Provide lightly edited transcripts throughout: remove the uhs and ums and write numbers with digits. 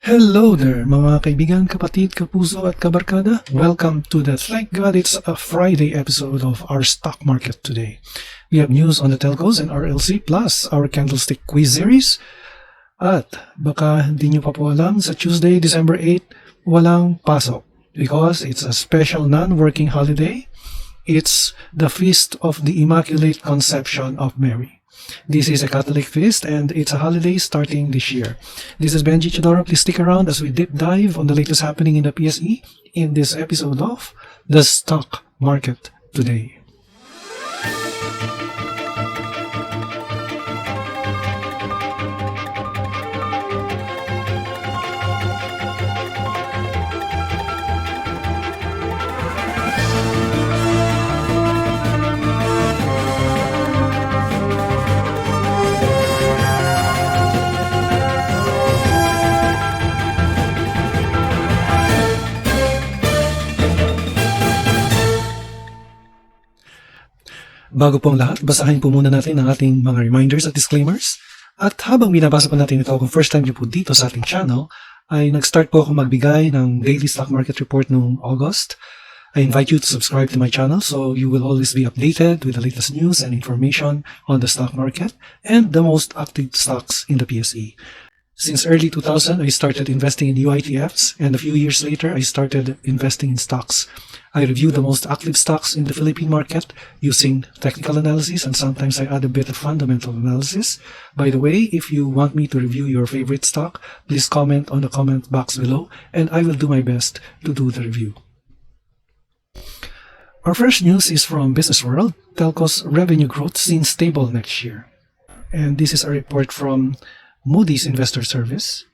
Hello there mga kaibigan, kapatid, kapuso at kabarkada. Welcome to the Thank God It's a Friday episode of our stock market today. We have news on the Telcos and RLC plus our candlestick quiz series. At baka hindi nyo pa po alam, sa Tuesday, December 8, walang pasok because it's a special non-working holiday. It's the Feast of the Immaculate Conception of Mary. This is a Catholic feast and it's a holiday starting this year. This is Benji Chidoro. Please stick around as we deep dive on the latest happening in the PSE in this episode of The Stock Market Today. Bago po ang lahat, basahin po muna natin ang ating mga reminders at disclaimers. At habang binabasa po natin ito, kung first time niyo po dito sa ating channel, ay nag-start po ako magbigay ng daily stock market report noong August. I invite you to subscribe to my channel so you will always be updated with the latest news and information on the stock market and the most active stocks in the PSE. Since early 2000, I started investing in UITFs, and a few years later, I started investing in stocks. I review the most active stocks in the Philippine market using technical analysis, and sometimes I add a bit of fundamental analysis. By the way, if you want me to review your favorite stock, please comment on the comment box below, and I will do my best to do the review. Our first news is from Business World. Telco's revenue growth seen stable next year. And this is a report from Moody's Investor Service.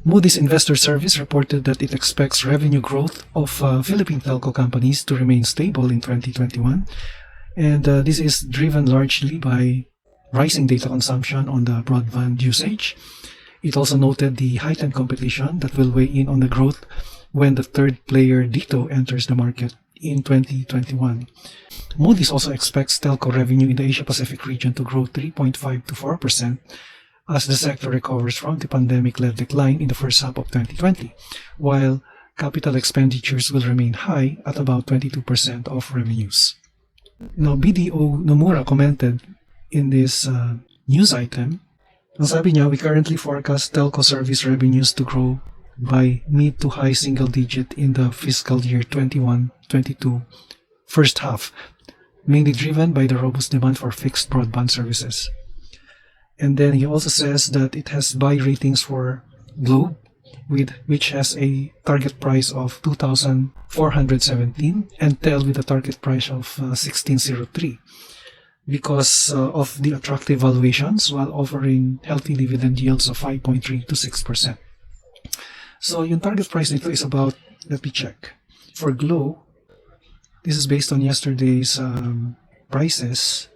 Moody's Investor Service reported that it expects revenue growth of Philippine telco companies to remain stable in 2021. And this is driven largely by rising data consumption on the broadband usage. It also noted the heightened competition that will weigh in on the growth when the third player Dito enters the market in 2021. Moody's also expects telco revenue in the Asia-Pacific region to grow 3.5 to 4%. As the sector recovers from the pandemic-led decline in the first half of 2020, while capital expenditures will remain high at about 22% of revenues. Now, BDO Nomura commented in this news item, ang sabi niya, we currently forecast telco service revenues to grow by mid to high single digit in the fiscal year 21-22 first half, mainly driven by the robust demand for fixed broadband services. And then he also says that it has buy ratings for Globe, which has a target price of 2,417, and Tel with a target price of 1,603 because of the attractive valuations while offering healthy dividend yields of 5.3 to 6%. So yung target price nito is about, let me check. For Globe, this is based on yesterday's prices.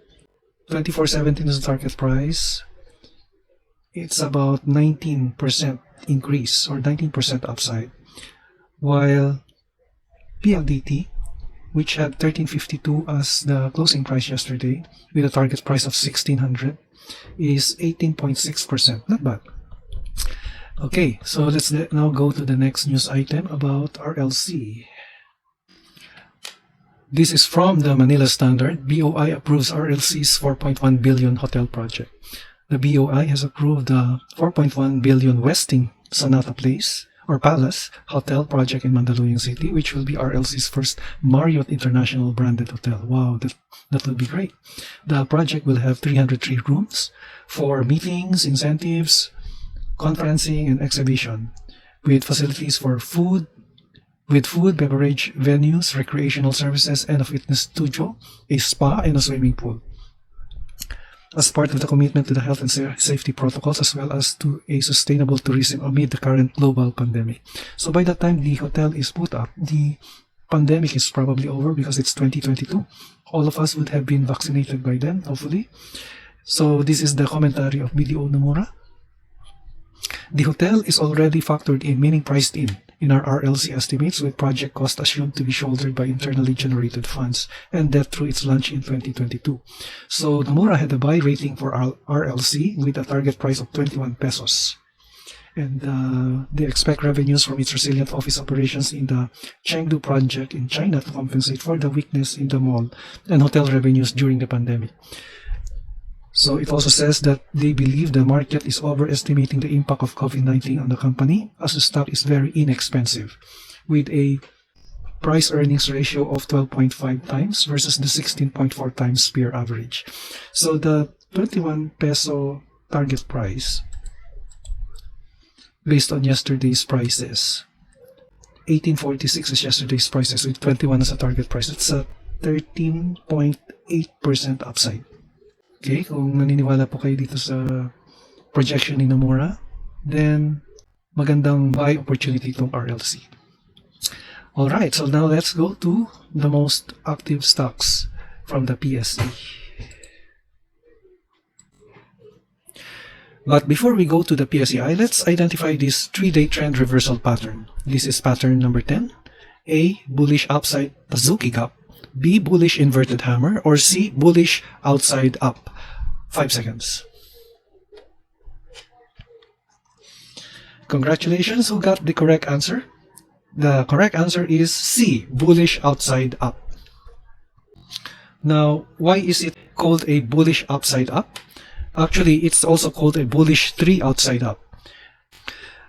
2,417 is the target price. It's about 19% increase or 19% upside, while PLDT, which had 1352 as the closing price yesterday with a target price of 1,600, is 18.6%. Not bad. Okay, so let's now go to the next news item about RLC. This is from the Manila Standard. BOI approves RLC's 4.1 billion hotel project. The BOI has approved the 4.1 billion Westin Sonata Place or Palace hotel project in Mandaluyong City, which will be RLC's first Marriott International branded hotel. Wow, that will be great. The project will have 303 rooms for meetings, incentives, conferencing, and exhibition, with facilities for food, beverage venues, recreational services, and a fitness studio, a spa, and a swimming pool. As part of the commitment to the health and safety protocols as well as to a sustainable tourism amid the current global pandemic. So by the time the hotel is put up, the pandemic is probably over because it's 2022. All of us would have been vaccinated by then, hopefully. So this is the commentary of BDO Nomura. The hotel is already factored in, meaning priced in our RLC estimates, with project cost assumed to be shouldered by internally generated funds and debt through its launch in 2022. So Nomura had a buy rating for RLC with a target price of 21 pesos. And they expect revenues from its resilient office operations in the Chengdu project in China to compensate for the weakness in the mall and hotel revenues during the pandemic. So it also says that they believe the market is overestimating the impact of COVID-19 on the company, as the stock is very inexpensive, with a price earnings ratio of 12.5 times versus the 16.4 times peer average. So the 21 peso target price, based on yesterday's prices, 1846 is yesterday's prices with 21 as a target price. It's a 13.8% upside. Okay, kung naniniwala po kayo dito sa projection ni Nomura, then magandang buy opportunity itong RLC. Alright, so now let's go to the most active stocks from the PSE. But before we go to the PSEI, let's identify this 3-day trend reversal pattern. This is pattern number 10. A, bullish upside Azuki gap. B, bullish inverted hammer. Or C, bullish outside up. 5 seconds. Congratulations, who got the correct answer? The correct answer is C, bullish outside up. Now, why is it called a bullish upside up? Actually, it's also called a bullish 3 outside up.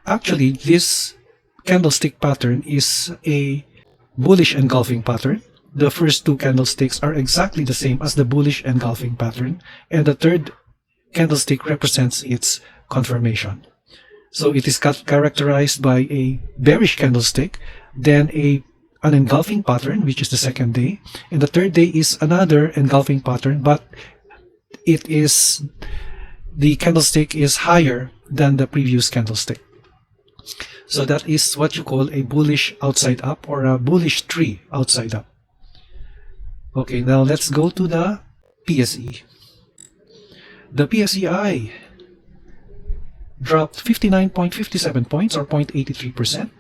Actually, this candlestick pattern is a bullish engulfing pattern. The first 2 candlesticks are exactly the same as the bullish engulfing pattern, and the third candlestick represents its confirmation. So it is characterized by a bearish candlestick, then an engulfing pattern, which is the second day, and the third day is another engulfing pattern, but the candlestick is higher than the previous candlestick. So that is what you call a bullish outside up or a bullish 3 outside up. Okay, now let's go to the PSE. The PSEI dropped 59.57 points or 0.83%.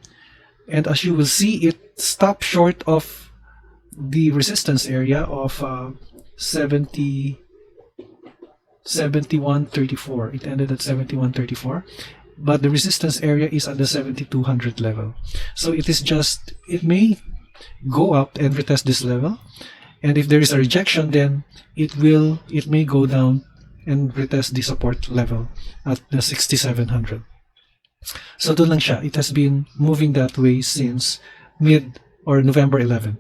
And as you will see, it stopped short of the resistance area of 71.34. It ended at 71.34. But the resistance area is at the 7200 level. So it may go up and retest this level. And if there is a rejection, then it may go down and retest the support level at the 6700. So doon lang siya. It has been moving that way since November 11.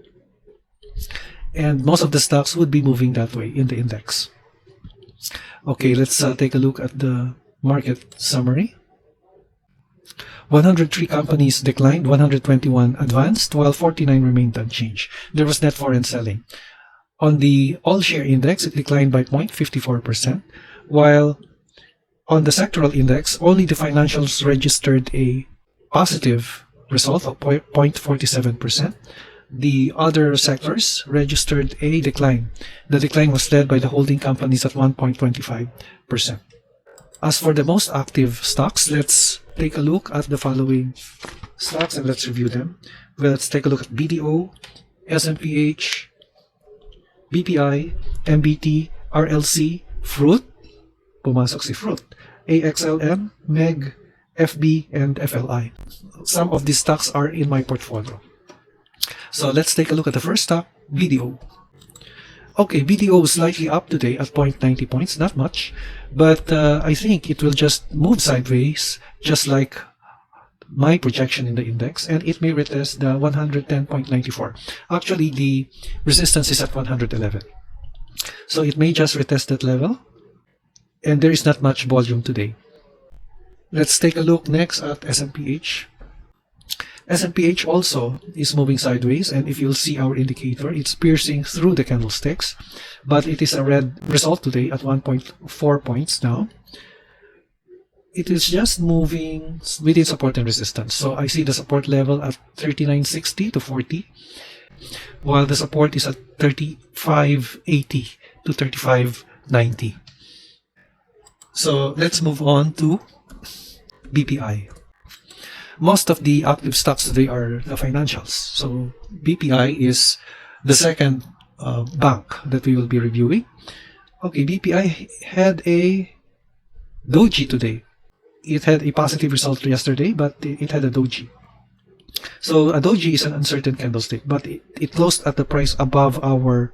And most of the stocks would be moving that way in the index. Okay, let's take a look at the market summary. 103 companies declined, 121 advanced, while 49 remained unchanged. There was net foreign selling. On the all-share index, it declined by 0.54%, while on the sectoral index, only the financials registered a positive result of 0.47%. The other sectors registered a decline. The decline was led by the holding companies at 1.25%. As for the most active stocks, let's take a look at the following stocks and let's review them. Well, let's take a look at BDO, SMPH, BPI, MBT, RLC, Fruit, pumasok si Fruit, AXLM, MEG, FB, and FLI. Some of these stocks are in my portfolio. So let's take a look at the first stock, BDO. Okay, BDO is slightly up today at 0.90 points, not much, but I think it will just move sideways, just like my projection in the index, and it may retest the 110.94. Actually, the resistance is at 111. So it may just retest that level, and there is not much volume today. Let's take a look next at SMPH. SMPH also is moving sideways, and if you'll see our indicator, it's piercing through the candlesticks, but it is a red result today at 1.4 points now. It is just moving within support and resistance. So I see the support level at 39.60 to 40, while the support is at 35.80 to 35.90. So let's move on to BPI. Most of the active stocks today are the financials. So BPI is the second bank that we will be reviewing. Okay, BPI had a doji today. it had a positive result yesterday, but it had a doji. So a doji is an uncertain candlestick, but it closed at the price above our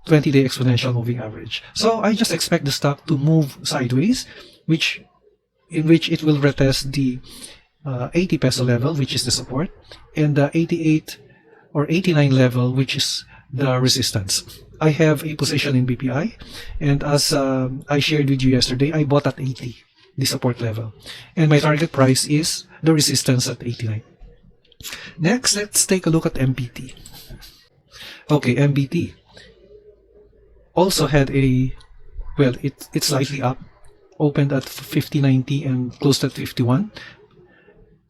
20-day exponential moving average. So I just expect the stock to move sideways, in which it will retest the 80 peso level, which is the support, and the 88 or 89 level, which is the resistance. I have a position in BPI, and as I shared with you yesterday, I bought at 80, the support level, and my target price is the resistance at 89. Next, let's take a look at MBT. Okay, MBT also had it's slightly up, opened at 50.90 and closed at 51.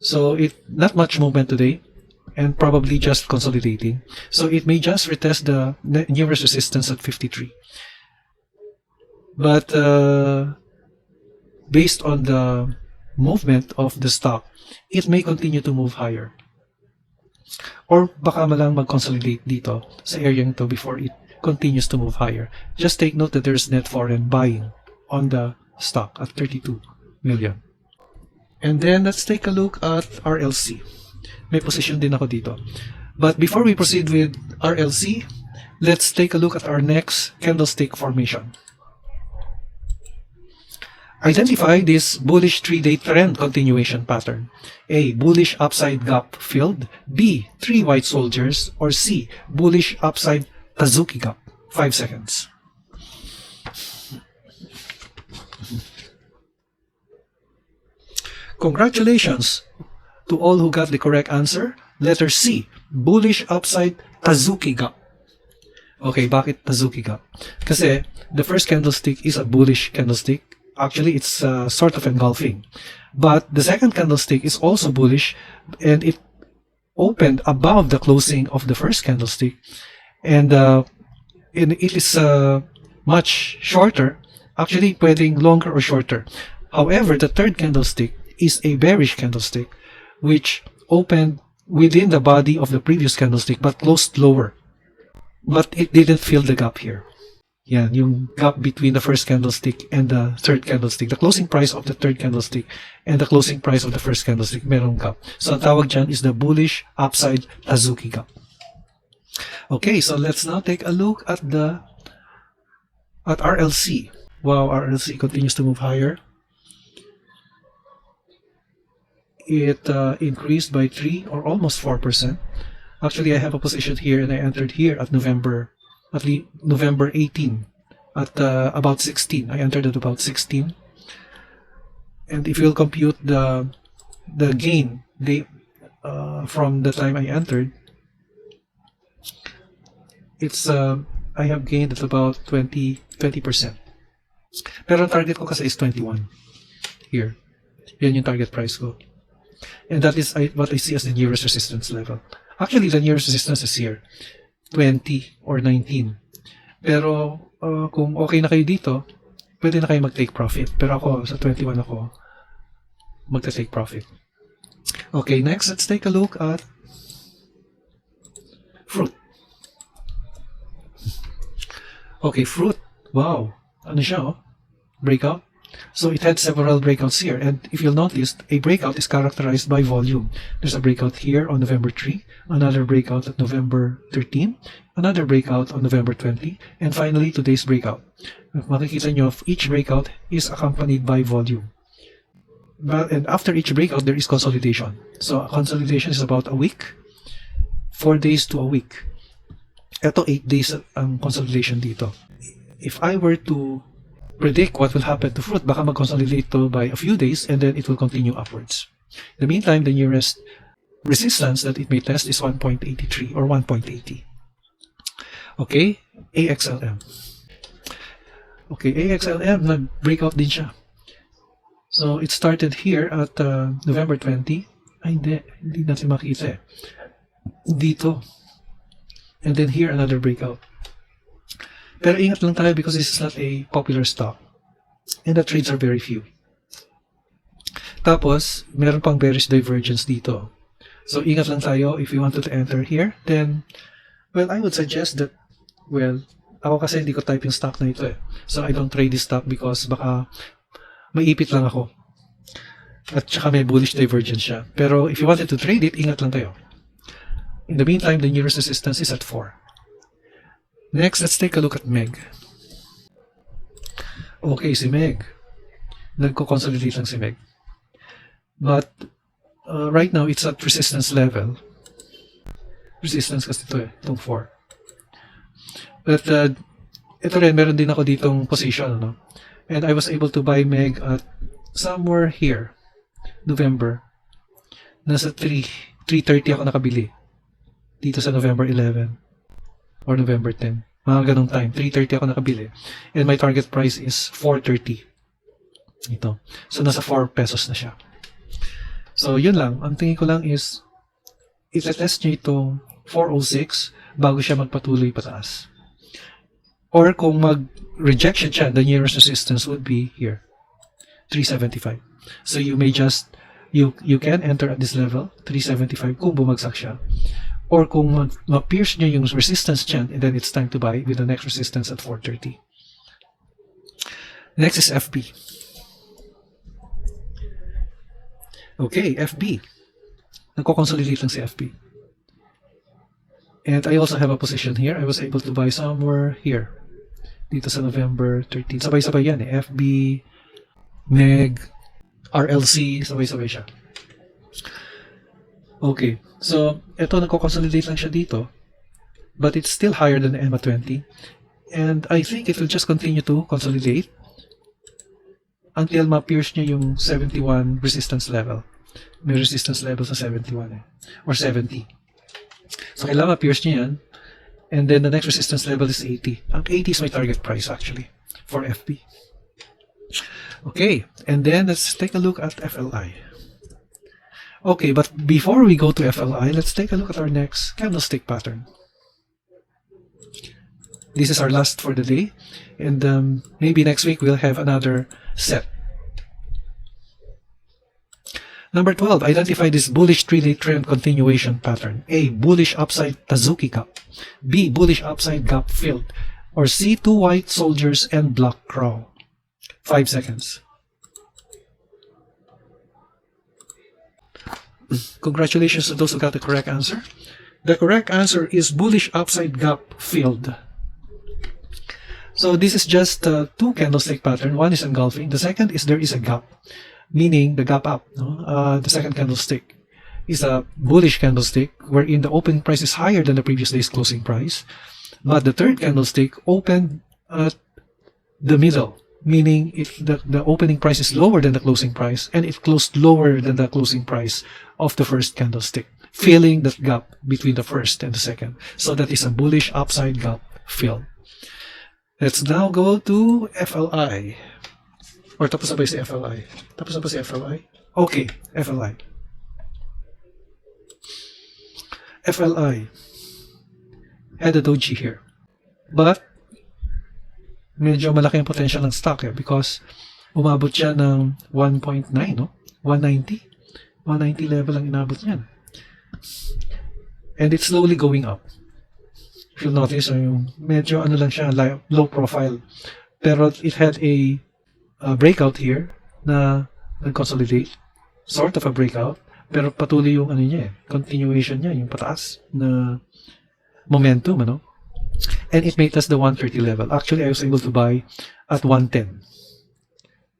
So not much movement today, and probably just consolidating. So it may just retest the nearest resistance at 53. But based on the movement of the stock, it may continue to move higher. Or baka malang mag-consolidate dito sa area nito before it continues to move higher. Just take note that there's net foreign buying on the stock at 32 million. And then let's take a look at RLC. May position din ako dito. But before we proceed with RLC, let's take a look at our next candlestick formation. Identify this bullish 3-day trend continuation pattern. A. Bullish upside gap filled. B. 3 white soldiers. Or C. Bullish upside Kazuki gap. 5 seconds. Congratulations to all who got the correct answer. Letter C. Bullish upside Kazuki gap. Okay, bakit Kazuki gap? Kasi the first candlestick is a bullish candlestick. Actually, it's sort of engulfing. But the second candlestick is also bullish, and it opened above the closing of the first candlestick. And it is much shorter. Actually, pwedeng longer or shorter. However, the third candlestick is a bearish candlestick, which opened within the body of the previous candlestick but closed lower. But it didn't fill the gap here. Yan, yung gap between the first candlestick and the third candlestick. The closing price of the third candlestick and the closing price of the first candlestick, merong gap. So, ang tawag dyan is the bullish upside Kazuki gap. Okay, so let's now take a look at RLC. Wow, RLC continues to move higher. It increased by 3 or almost 4%. Actually, I have a position here, and I entered here at November 18 at about 16. I entered at about 16. And if you'll compute the gain from the time I entered, it's I have gained at about 20%. Pero ang target ko kasi is 21 here. Yan yung target price ko. And that is what I see as the nearest resistance level. Actually, the nearest resistance is here, 20 or 19. Pero kung okay na kayo dito, pwede na kayo mag-take profit. Pero ako, sa 21 ako, mag-take profit. Okay, next, let's take a look at fruit. Okay, fruit. Wow. Ano siya, oh? Breakout. So it had several breakouts here, and if you'll notice, a breakout is characterized by volume. There's a breakout here on November 3, another breakout at November 13, another breakout on November 20, and finally today's breakout. Makikita nyo, each breakout is accompanied by volume. And after each breakout, there is consolidation. So consolidation is about a week, 4 days to a week. Ito 8 days ang consolidation dito. If I were to predict what will happen to fruit, baka mag-consolidate to by a few days and then it will continue upwards. In the meantime, the nearest resistance that it may test is 1.83 or 1.80. Okay, AXLM. Okay, AXLM, nag-breakout din siya. So, it started here at November 20. Ay, hindi natin makita eh. Dito. And then here, another breakout. Pero ingat lang tayo because this is not a popular stock. And the trades are very few. Tapos, meron pang bearish divergence dito. So, ingat lang tayo if you wanted to enter here. Then, well, I would suggest that, well, ako kasi hindi ko type yung stock na ito eh. So, I don't trade this stock because baka maipit lang ako. At saka may bullish divergence siya. Pero if you wanted to trade it, ingat lang kayo. In the meantime, the nearest resistance is at 4. Next, let's take a look at MEG. Okay, si MEG. Nagko-consolidate lang si MEG. But right now, it's at resistance level. Resistance kasi ito itong 4. But ito rin, meron din ako ditong position, no? And I was able to buy MEG at somewhere here, November. Nasa 3:30 ako nakabili. Dito sa November 11 or November 10. Mga ganong time. 3:30 ako nakabili. And my target price is 4:30. Ito. So, nasa 4 pesos na siya. So, yun lang. Ang tingin ko lang is itetest nyo itong 406 bago siya magpatuloy pataas. Or kung mag-rejection siya, the nearest resistance would be here. 375. So, you may just, you can enter at this level, 375, kung bumagsak siya. Or kung ma-pierce nyo yung resistance dyan, and then it's time to buy with the next resistance at 430. Next is FB. Okay, FB. Nagko-consolidate lang si FB. And I also have a position here. I was able to buy somewhere here. Dito sa November 13. Sabay-sabay yan eh. FB, MEG, RLC, sabay-sabay siya. Okay. So, ito nagko-consolidate lang siya dito. But it's still higher than the EMA 20. And I think it will just continue to consolidate until ma-pierce niya yung 71 resistance level. May resistance level sa 71 eh. Or 70. So, kailangan ma-pierce niya yan. And then the next resistance level is 80. Ang 80 is my target price actually for FB. Okay. And then let's take a look at FLI. Okay, but before we go to FLI, let's take a look at our next candlestick pattern. This is our last for the day, and maybe next week we'll have another set. Number 12, identify this bullish 3-day trend continuation pattern. A, bullish upside Tazuki gap. B, bullish upside gap filled. Or C, 2 white soldiers and black crow. 5 seconds. Congratulations to those who got the correct answer. The correct answer is bullish upside gap filled. So this is just two candlestick pattern. One is engulfing. The second is there is a gap, meaning the gap up. No? The second candlestick is a bullish candlestick wherein the opening price is higher than the previous day's closing price. But the third candlestick opened at the middle, meaning the opening price is lower than the closing price, and it closed lower than the closing price of the first candlestick, filling that gap between the first and the second. So that is a bullish upside gap fill. Let's now go to FLI. Or tapos na ba si FLI? Tapos na ba si FLI? Okay, FLI. FLI had a doji here. But medyo malaki ang potential ng stock because umabot siya ng 1.9, no? 190. 190 level ang inabot niyan. And it's slowly going up. If you'll notice, medyo ano lang siya, low profile. Pero it had a breakout here na nag-consolidate. Sort of a breakout. Pero patuloy yung ano niya, continuation niya, yung pataas na momentum, ano? And it made us the 130 level. Actually, I was able to buy at 110.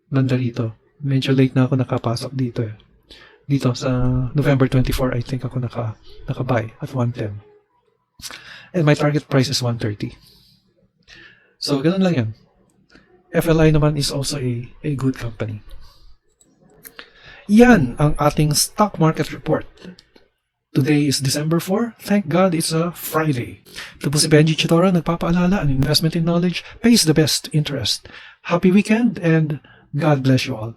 Banda rito. Medyo late na ako nakapasok dito eh. Dito sa November 24, I think ako naka-buy at 110. And my target price is 130. So, ganun lang yan. FLI naman is also a good company. Yan ang ating stock market report. Today is December 4. Thank God it's a Friday. Ito po si Benji Chitora, nagpapaalala, an investment in knowledge pays the best interest. Happy weekend and God bless you all.